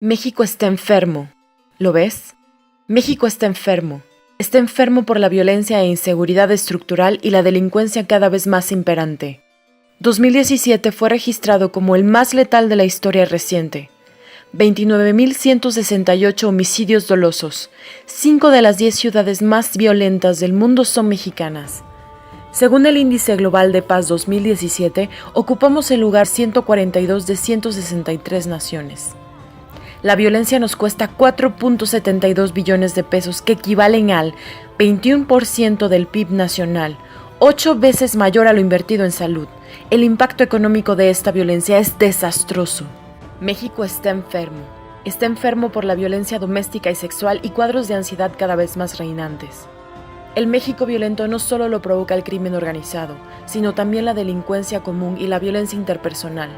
México está enfermo. ¿Lo ves? México está enfermo. Está enfermo por la violencia e inseguridad estructural y la delincuencia cada vez más imperante. 2017 fue registrado como el más letal de la historia reciente. 29.168 homicidios dolosos. 5 de las 10 ciudades más violentas del mundo son mexicanas. Según el Índice Global de Paz 2017, ocupamos el lugar 142 de 163 naciones. La violencia nos cuesta 4.72 billones de pesos, que equivalen al 21% del PIB nacional, 8 veces mayor a lo invertido en salud. El impacto económico de esta violencia es desastroso. México está enfermo. Está enfermo por la violencia doméstica y sexual y cuadros de ansiedad cada vez más reinantes. El México violento no solo lo provoca el crimen organizado, sino también la delincuencia común y la violencia interpersonal.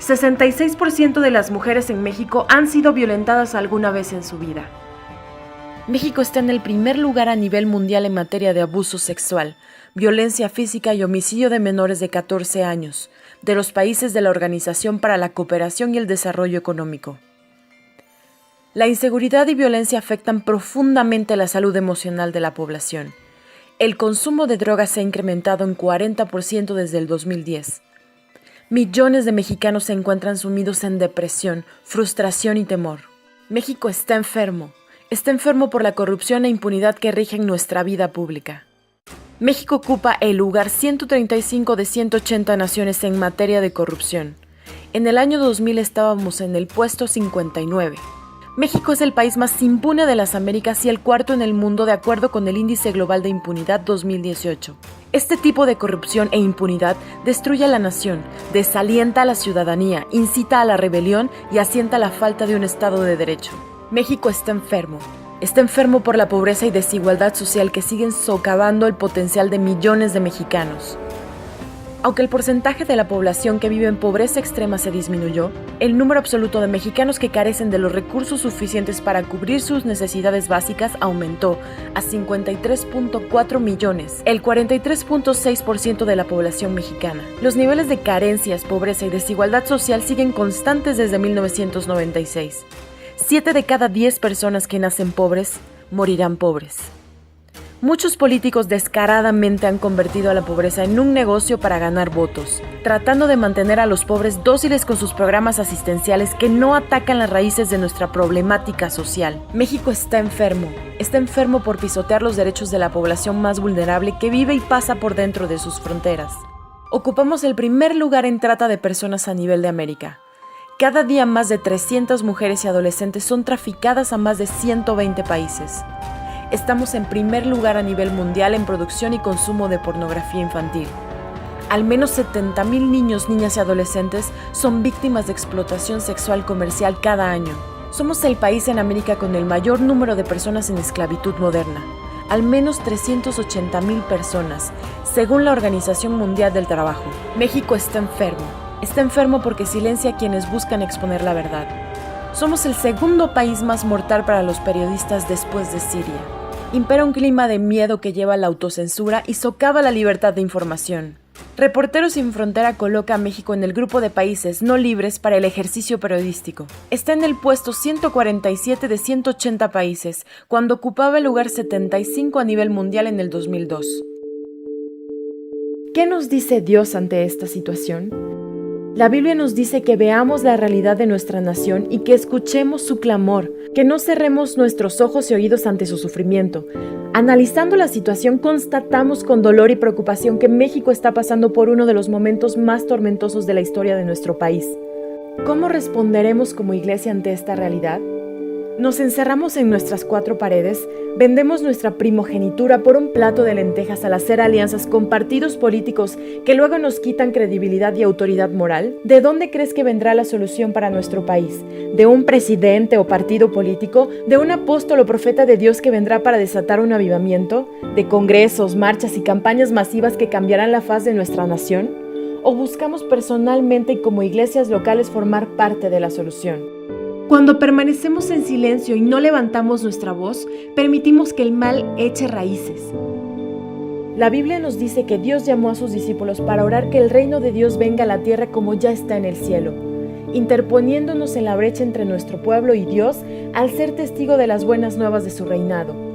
66% de las mujeres en México han sido violentadas alguna vez en su vida. México está en el primer lugar a nivel mundial en materia de abuso sexual, violencia física y homicidio de menores de 14 años, de los países de la Organización para la Cooperación y el Desarrollo Económico. La inseguridad y violencia afectan profundamente la salud emocional de la población. El consumo de drogas se ha incrementado en 40% desde el 2010. Millones de mexicanos se encuentran sumidos en depresión, frustración y temor. México está enfermo por la corrupción e impunidad que rigen nuestra vida pública. México ocupa el lugar 135 de 180 naciones en materia de corrupción. En el año 2000 estábamos en el puesto 59. México es el país más impune de las Américas y el cuarto en el mundo de acuerdo con el Índice Global de Impunidad 2018. Este tipo de corrupción e impunidad destruye a la nación, desalienta a la ciudadanía, incita a la rebelión y asienta la falta de un Estado de Derecho. México está enfermo. Está enfermo por la pobreza y desigualdad social que siguen socavando el potencial de millones de mexicanos. Aunque el porcentaje de la población que vive en pobreza extrema se disminuyó, el número absoluto de mexicanos que carecen de los recursos suficientes para cubrir sus necesidades básicas aumentó a 53.4 millones, el 43.6% de la población mexicana. Los niveles de carencias, pobreza y desigualdad social siguen constantes desde 1996. 7 de cada 10 personas que nacen pobres morirán pobres. Muchos políticos descaradamente han convertido a la pobreza en un negocio para ganar votos, tratando de mantener a los pobres dóciles con sus programas asistenciales que no atacan las raíces de nuestra problemática social. México está enfermo por pisotear los derechos de la población más vulnerable que vive y pasa por dentro de sus fronteras. Ocupamos el primer lugar en trata de personas a nivel de América. Cada día más de 300 mujeres y adolescentes son traficadas a más de 120 países. Estamos en primer lugar a nivel mundial en producción y consumo de pornografía infantil. Al menos 70,000 niños, niñas y adolescentes son víctimas de explotación sexual comercial cada año. Somos el país en América con el mayor número de personas en esclavitud moderna. Al menos 380,000 personas, según la Organización Mundial del Trabajo. México está enfermo. Está enfermo porque silencia a quienes buscan exponer la verdad. Somos el segundo país más mortal para los periodistas después de Siria. Impera un clima de miedo que lleva a la autocensura y socava la libertad de información. Reporteros Sin Frontera coloca a México en el grupo de países no libres para el ejercicio periodístico. Está en el puesto 147 de 180 países, cuando ocupaba el lugar 75 a nivel mundial en el 2002. ¿Qué nos dice Dios ante esta situación? La Biblia nos dice que veamos la realidad de nuestra nación y que escuchemos su clamor, que no cerremos nuestros ojos y oídos ante su sufrimiento. Analizando la situación, constatamos con dolor y preocupación que México está pasando por uno de los momentos más tormentosos de la historia de nuestro país. ¿Cómo responderemos como iglesia ante esta realidad? Nos encerramos en nuestras 4 paredes, vendemos nuestra primogenitura por un plato de lentejas al hacer alianzas con partidos políticos que luego nos quitan credibilidad y autoridad moral. ¿De dónde crees que vendrá la solución para nuestro país? ¿De un presidente o partido político? ¿De un apóstol o profeta de Dios que vendrá para desatar un avivamiento? ¿De congresos, marchas y campañas masivas que cambiarán la faz de nuestra nación? ¿O buscamos personalmente y como iglesias locales formar parte de la solución? Cuando permanecemos en silencio y no levantamos nuestra voz, permitimos que el mal eche raíces. La Biblia nos dice que Dios llamó a sus discípulos para orar que el reino de Dios venga a la tierra como ya está en el cielo. interponiéndonos en la brecha entre nuestro pueblo y Dios al ser testigo de las buenas nuevas de su reinado.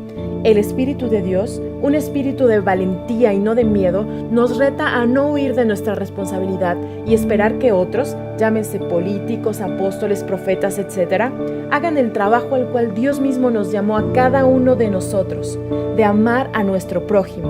El Espíritu de Dios, un espíritu de valentía y no de miedo, nos reta a no huir de nuestra responsabilidad y esperar que otros, llámense políticos, apóstoles, profetas, etc., hagan el trabajo al cual Dios mismo nos llamó a cada uno de nosotros, de amar a nuestro prójimo.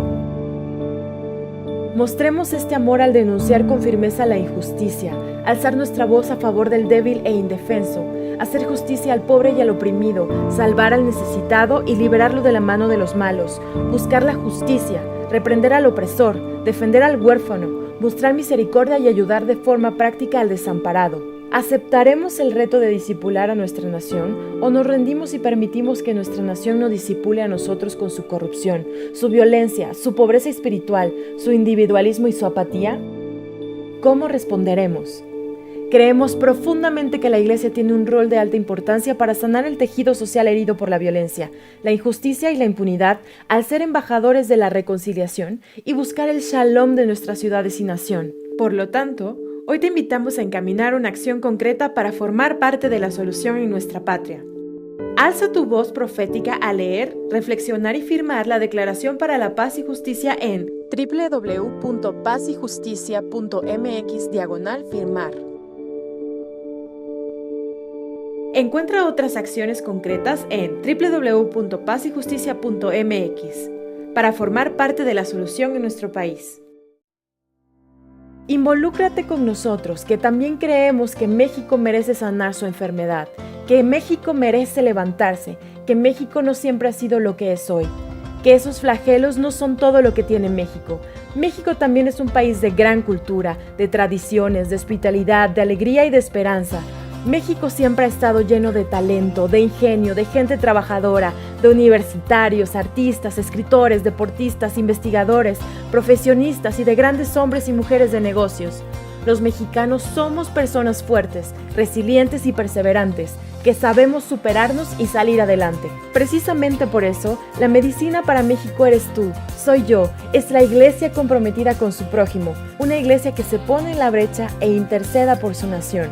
Mostremos este amor al denunciar con firmeza la injusticia, alzar nuestra voz a favor del débil e indefenso, hacer justicia al pobre y al oprimido, salvar al necesitado y liberarlo de la mano de los malos, buscar la justicia, reprender al opresor, defender al huérfano, mostrar misericordia y ayudar de forma práctica al desamparado. ¿Aceptaremos el reto de discipular a nuestra nación o nos rendimos y permitimos que nuestra nación nos discipule a nosotros con su corrupción, su violencia, su pobreza espiritual, su individualismo y su apatía? ¿Cómo responderemos? Creemos profundamente que la Iglesia tiene un rol de alta importancia para sanar el tejido social herido por la violencia, la injusticia y la impunidad al ser embajadores de la reconciliación y buscar el shalom de nuestras ciudades y nación. Por lo tanto, hoy te invitamos a encaminar una acción concreta para formar parte de la solución en nuestra patria. Alza tu voz profética a leer, reflexionar y firmar la Declaración para la Paz y Justicia en www.pazyjusticia.mx/firmar. Encuentra otras acciones concretas en www.pazyjusticia.mx para formar parte de la solución en nuestro país. Involúcrate con nosotros, que también creemos que México merece sanar su enfermedad, que México merece levantarse, que México no siempre ha sido lo que es hoy, que esos flagelos no son todo lo que tiene México. México también es un país de gran cultura, de tradiciones, de hospitalidad, de alegría y de esperanza. México siempre ha estado lleno de talento, de ingenio, de gente trabajadora, de universitarios, artistas, escritores, deportistas, investigadores, profesionistas y de grandes hombres y mujeres de negocios. Los mexicanos somos personas fuertes, resilientes y perseverantes, que sabemos superarnos y salir adelante. Precisamente por eso, la medicina para México eres tú, soy yo, es la iglesia comprometida con su prójimo, una iglesia que se pone en la brecha e interceda por su nación.